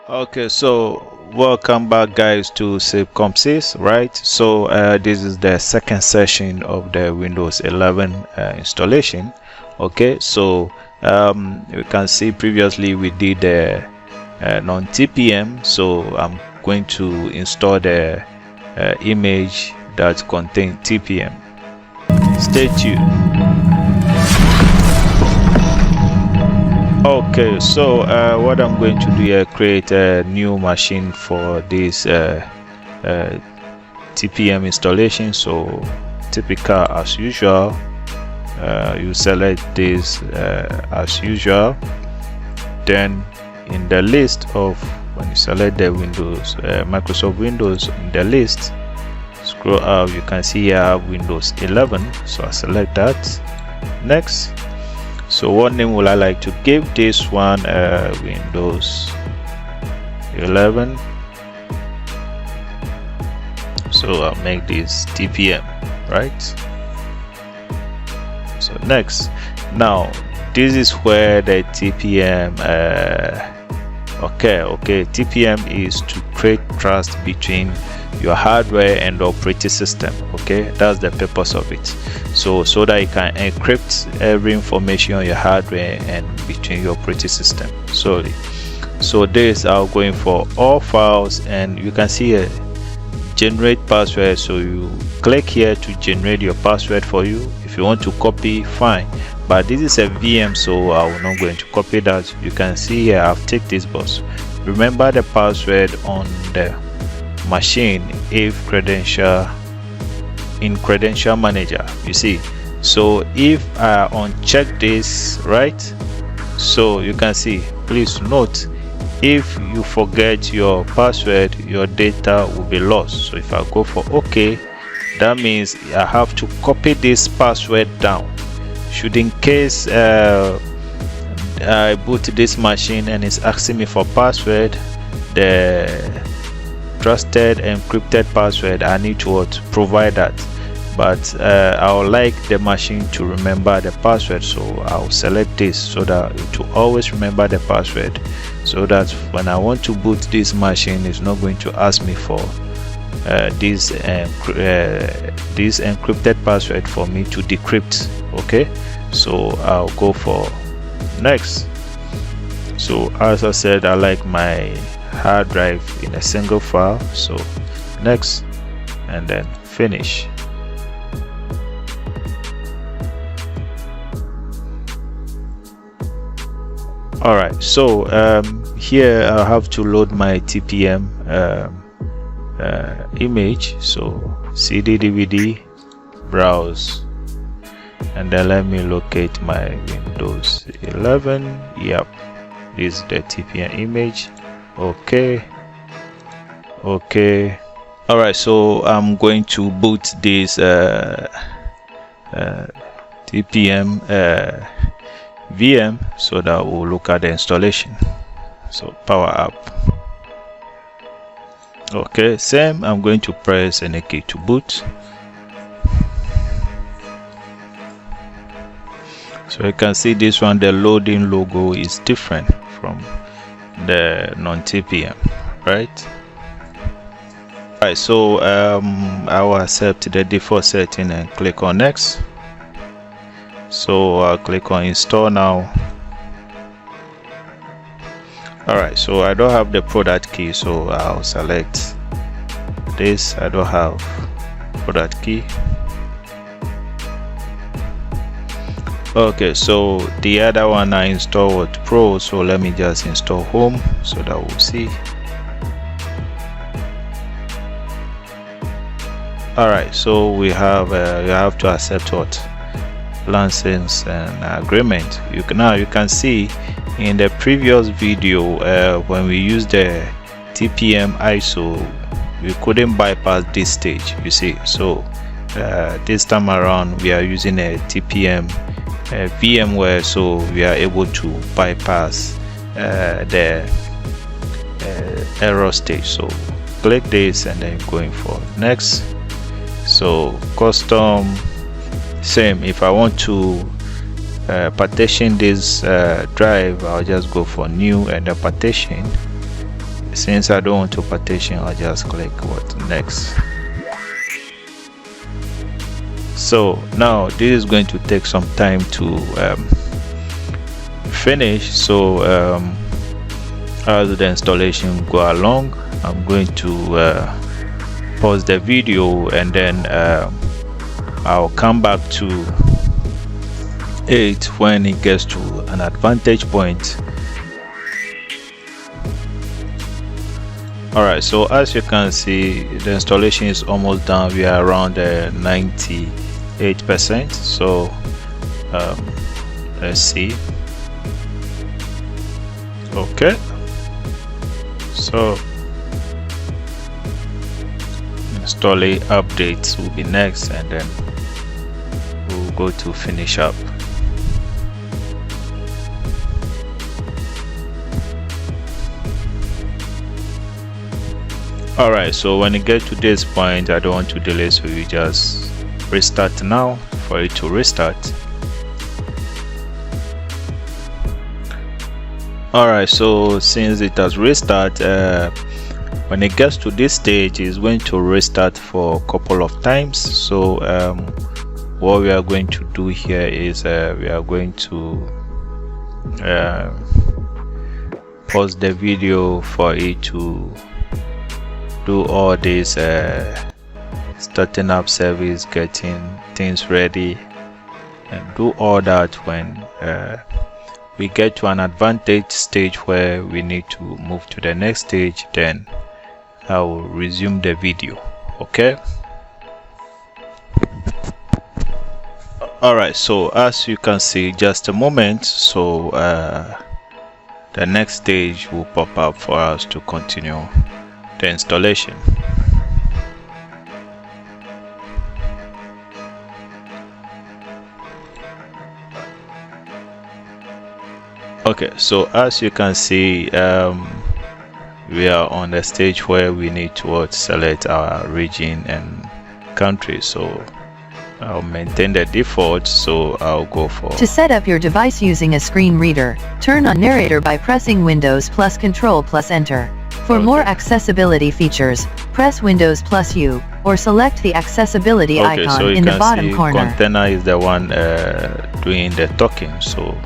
Okay, so welcome back guys to SIP-COMSYS, right? So this is the second session of the Windows 11 installation. Okay, so you can see previously we did the non-TPM, so I'm going to install the image that contains TPM. Stay tuned. Okay, so what I'm going to do here, create a new machine for this TPM installation. So typical as usual, you select this as usual. Then in the list of, when you select the Windows, Microsoft Windows, in the list, scroll up, you can see here I have Windows 11, so I select that. Next. So what name will I like to give this one? Windows 11. So I'll make this TPM, right? So next, now this is where the TPM okay, TPM is to create trust between your hardware and the operating system. Okay, that's the purpose of it. So that you can encrypt every information on your hardware and between your operating system. So this are going for all files, and you can see a generate password. So you click here to generate your password for you. If you want to copy, fine, but this is a VM, so I will not going to copy that. You can see here I've ticked this box. Remember the password on the machine if credential in credential manager, you see. So if I uncheck this, right, so you can see, please note, if you forget your password, your data will be lost. So if I go for OK, that means I have to copy this password down. Should in case I boot this machine and it's asking me for password, the trusted encrypted password, I need to provide that. But I would like the machine to remember the password, so I'll select this so that it will always remember the password, so that when I want to boot this machine, it's not going to ask me for this encrypted password for me to decrypt. Okay, so I'll go for next. So as I said, I like my hard drive in a single file, so next, and then finish. Alright, so here I have to load my TPM image. So CD DVD, browse, and then let me locate my Windows 11. Yep, this is the TPM image. Okay. Alright, so I'm going to boot this TPM VM, so that we'll look at the installation. So power up. Okay, same, I'm going to press any key to boot. So you can see this one, the loading logo is different from the non-TPM, right? Alright, so I will accept the default setting and click on next. So I'll click on install now. Alright, so I don't have the product key, so I'll select this. I don't have product key. Okay, so the other one I installed was Pro, so let me just install Home so that we'll see. Alright, so we have you have to accept what? License and agreement. You can see in the previous video when we used the TPM ISO, we couldn't bypass this stage, you see. So this time around we are using a TPM VMware, so we are able to bypass the error stage. So click this and then going for next. So custom, same. If I want to partition this drive, I'll just go for new and the partition. since I don't want to partition, I'll just click what next. So now this is going to take some time to finish. So as the installation go along, I'm going to pause the video, and then I'll come back to it when it gets to an advantage point. Alright, so as you can see, the installation is almost done. We are around 98%. So let's see. Okay, so installing updates will be next, and then we'll go to finish up. Alright, so when you get to this point, I don't want to delay, so you just restart now for it to restart. Alright, so since it has restart, when it gets to this stage, it's going to restart for a couple of times. So what we are going to do here is we are going to pause the video for it to do all this starting up service, getting things ready, and do all that. When we get to an advantage stage where we need to move to the next stage, then I will resume the video. Okay. Alright, so as you can see, just a moment, so the next stage will pop up for us to continue the installation. Okay, so as you can see, we are on the stage where we need to select our region and country. So I'll maintain the default, so I'll go for... To set up your device using a screen reader, turn on narrator by pressing Windows plus Control plus Enter. For more accessibility features, press Windows plus U, or select the accessibility icon so in the bottom corner. Container is the one doing the talking, so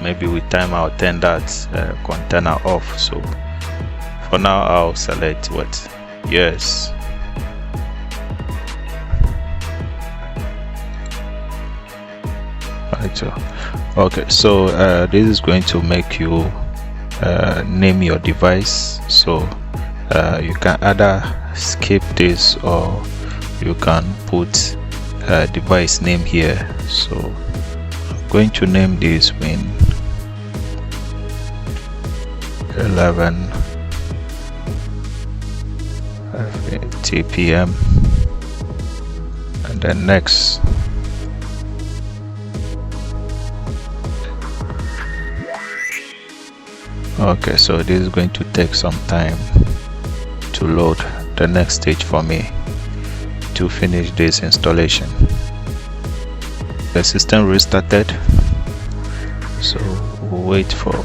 maybe with time I'll turn that container off. So for now I'll select what? Yes. Okay, so this is going to make you name your device. So you can either skip this, or you can put a device name here. So I'm going to name this Win 11 TPM, and then next. Okay, so this is going to take some time to load the next stage for me to finish this installation. The system restarted, so we'll wait for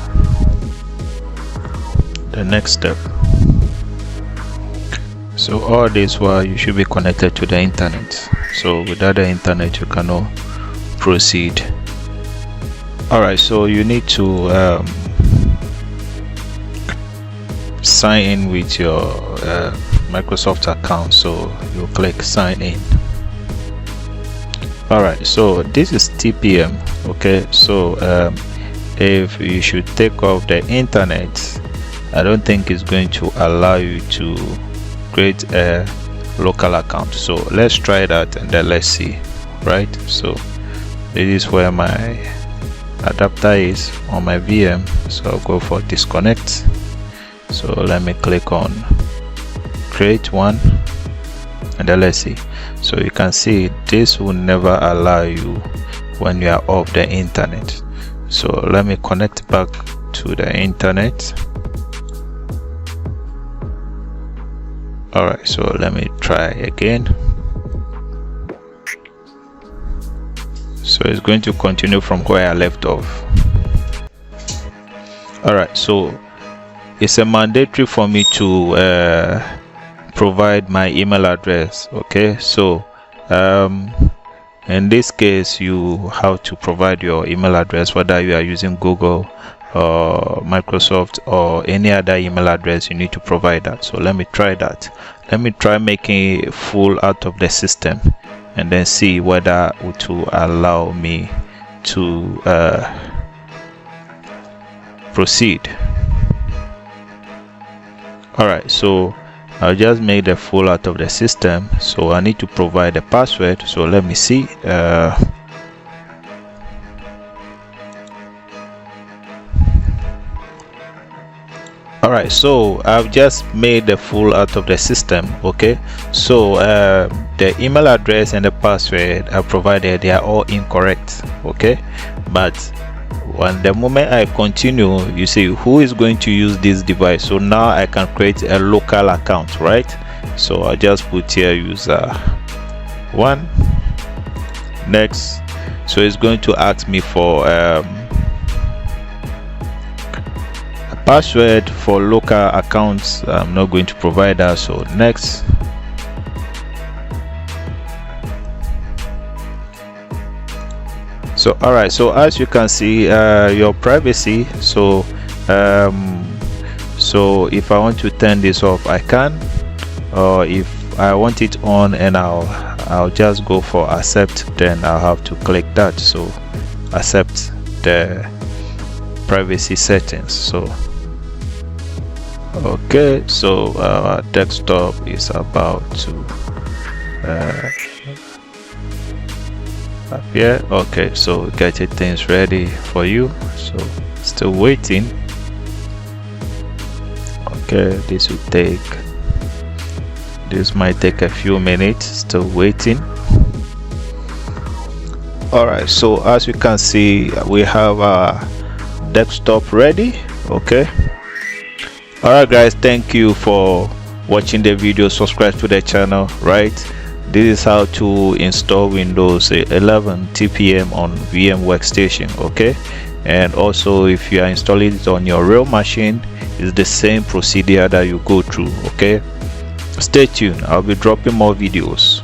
the next step. So all this while you should be connected to the internet. So without the internet you cannot proceed. Alright, so you need to sign in with your Microsoft account, so you click sign in. Alright, so this is TPM. Okay, so if you should take off the internet, I don't think it's going to allow you to create a local account. So let's try that, and then let's see. Right, so this is where my adapter is on my VM, so I'll go for disconnect. So let me click on create one, and then let's see. So you can see this will never allow you when you are off the internet. So let me connect back to the internet. Alright, so let me try again. So it's going to continue from where I left off. Alright, so it's a mandatory for me to provide my email address. Okay, so in this case you have to provide your email address, whether you are using Google or Microsoft or any other email address. You need to provide that. So let me try that. Let me try making it full out of the system and then see whether it will allow me to proceed. Alright, so I just made a full out of the system, so I need to provide a password. So let me see. Alright, so I've just made the full out of the system. Okay, so the email address and the password I provided, they are all incorrect. Okay, but when the moment I continue, you see who is going to use this device. So now I can create a local account, right? So I just put here user 1, next. So it's going to ask me for a password for local accounts. I'm not going to provide that, so next. So alright, so as you can see, your privacy, so so if I want to turn this off, I can, or if I want it on, and I'll just go for accept, then I'll have to click that. So accept the privacy settings. So okay, so our desktop is about to appear. Okay, so getting things ready for you, so still waiting. Okay, this might take a few minutes, still waiting. Alright, so as you can see, we have our desktop ready. Okay, alright guys, thank you for watching the video. Subscribe to the channel. Right, this is how to install Windows 11 TPM on Vmware Workstation. Okay, and also if you are installing it on your real machine, it's the same procedure that you go through. Okay, stay tuned, I'll be dropping more videos.